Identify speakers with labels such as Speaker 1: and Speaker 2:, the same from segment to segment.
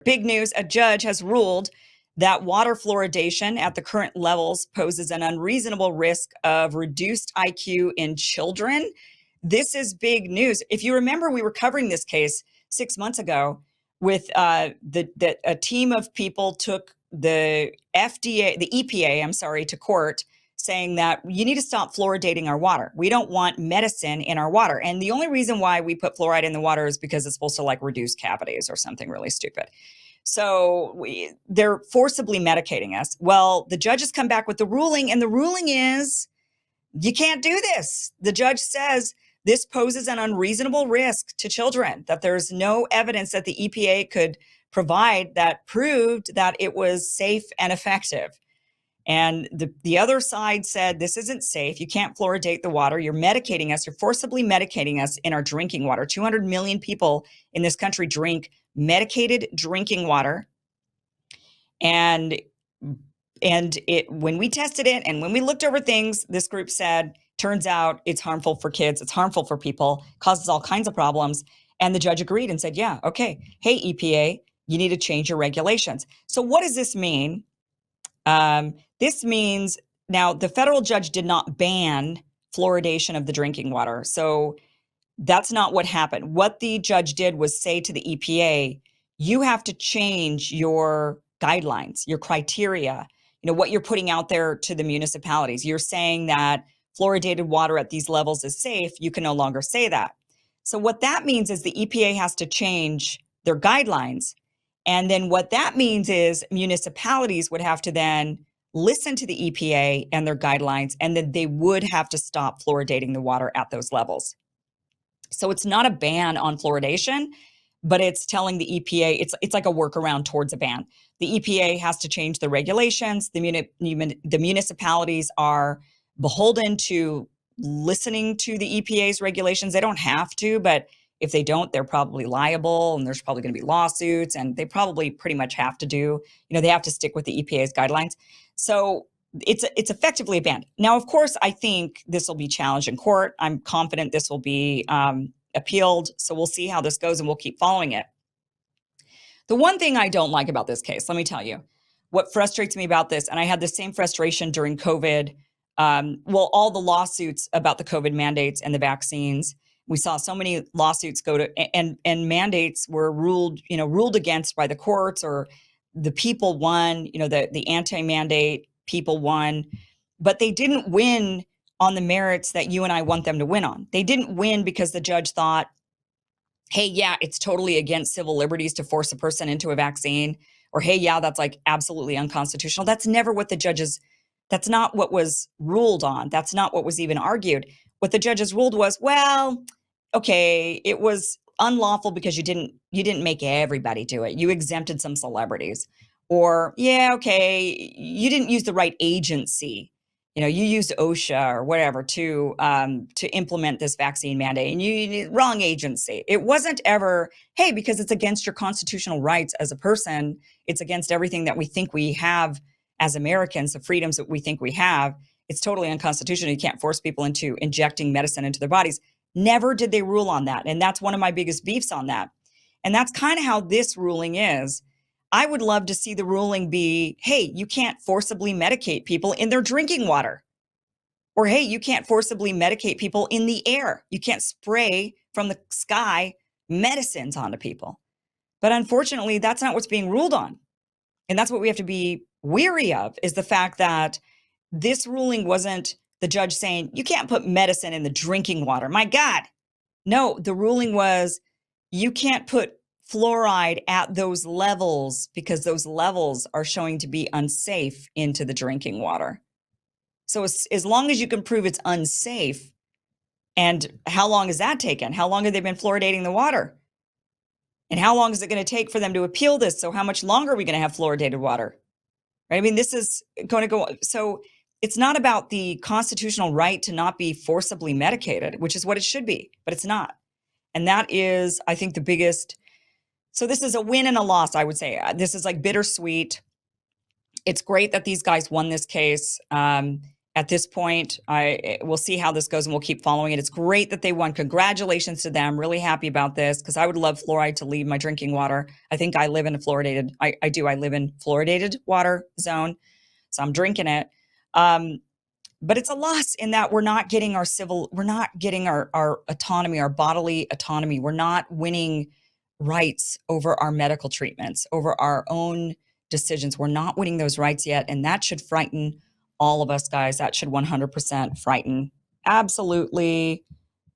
Speaker 1: Big news, a judge has ruled that water fluoridation at the current levels poses an unreasonable risk of reduced IQ in children. This is big news. If you remember, we were covering this case 6 months ago with a team of people took the EPA, I'm sorry, to court saying that you need to stop fluoridating our water. We don't want medicine in our water. And the only reason why we put fluoride in the water is because it's supposed to like reduce cavities or something really stupid. So they're forcibly medicating us. Well, the judge has come back with the ruling, and the ruling is you can't do this. The judge says this poses an unreasonable risk to children, that there's no evidence that the EPA could provide that proved that it was safe and effective. And the other side said, this isn't safe. You can't fluoridate the water. You're medicating us. You're forcibly medicating us in our drinking water. 200 million people in this country drink medicated drinking water. And when we tested it and when we looked over things, this group said, turns out it's harmful for kids. It's harmful for people, causes all kinds of problems. And the judge agreed and said, yeah, okay. Hey, EPA, you need to change your regulations. So what does this mean? This means now the federal judge did not ban fluoridation of the drinking water. So that's not what happened. What the judge did was say to the EPA, you have to change your guidelines, your criteria, what you're putting out there to the municipalities. You're saying that fluoridated water at these levels is safe. You can no longer say that. So what that means is the EPA has to change their guidelines. And then what that means is municipalities would have to then listen to the EPA and their guidelines, and then they would have to stop fluoridating the water at those levels. So it's not a ban on fluoridation, but it's telling the EPA, it's like a workaround towards a ban. The EPA has to change the regulations. The municipalities are beholden to listening to the EPA's regulations. They don't have to, but if they don't, they're probably liable, and there's probably going to be lawsuits, and they probably pretty much have to do, they have to stick with the EPA's guidelines. So it's effectively a ban. Now, of course, I think this will be challenged in court. I'm confident this will be appealed. So we'll see how this goes, and we'll keep following it. The one thing I don't like about this case, let me tell you, what frustrates me about this, and I had the same frustration during COVID, all the lawsuits about the COVID mandates and the vaccines. We saw so many lawsuits go to, and mandates were ruled against by the courts, or the people won, the anti-mandate people won, but they didn't win on the merits that you and I want them to win on. They didn't win because the judge thought, hey, yeah, it's totally against civil liberties to force a person into a vaccine, or hey, yeah, that's like absolutely unconstitutional. That's never what that's not what was ruled on. That's not what was even argued. What the judges ruled was, well, okay, it was unlawful because you didn't make everybody do it. You exempted some celebrities. Or, yeah, okay, you didn't use the right agency. You used OSHA or whatever to implement this vaccine mandate, and you wrong agency. It wasn't ever, hey, because it's against your constitutional rights as a person. It's against everything that we think we have as Americans, the freedoms that we think we have. It's totally unconstitutional. You can't force people into injecting medicine into their bodies. Never did they rule on that. And that's one of my biggest beefs on that. And that's kind of how this ruling is. I would love to see the ruling be, hey, you can't forcibly medicate people in their drinking water. Or, hey, you can't forcibly medicate people in the air. You can't spray from the sky medicines onto people. But unfortunately, that's not what's being ruled on. And that's what we have to be weary of, is the fact that this ruling wasn't the judge saying, you can't put medicine in the drinking water. My God. No, the ruling was, you can't put fluoride at those levels because those levels are showing to be unsafe into the drinking water. So as long as you can prove it's unsafe, and how long has that taken? How long have they been fluoridating the water? And how long is it going to take for them to appeal this? So how much longer are we going to have fluoridated water? Right? I mean, this is going to go. So it's not about the constitutional right to not be forcibly medicated, which is what it should be, but it's not. And that is, I think, the biggest. So this is a win and a loss, I would say. This is like bittersweet. It's great that these guys won this case. At this point, we'll see how this goes and we'll keep following it. It's great that they won. Congratulations to them. Really happy about this because I would love fluoride to leave my drinking water. I think I live in a fluoridated, I do. I live in fluoridated water zone. So I'm drinking it. But it's a loss in that we're not getting our autonomy, our bodily autonomy. We're not winning rights over our medical treatments, over our own decisions. We're not winning those rights yet. And that should frighten all of us, guys. That should 100% frighten absolutely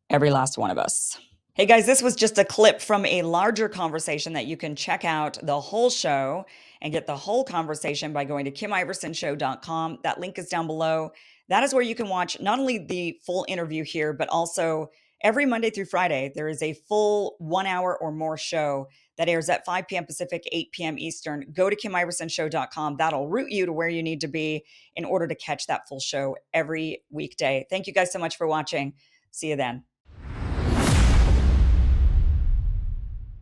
Speaker 1: every last one of us. Hey guys, this was just a clip from a larger conversation that you can check out the whole show and get the whole conversation by going to KimIversonShow.com. That link is down below. That is where you can watch not only the full interview here, but also every Monday through Friday, there is a full 1 hour or more show that airs at 5 p.m. Pacific, 8 p.m. Eastern. Go to KimIversonShow.com. That'll route you to where you need to be in order to catch that full show every weekday. Thank you guys so much for watching. See you then.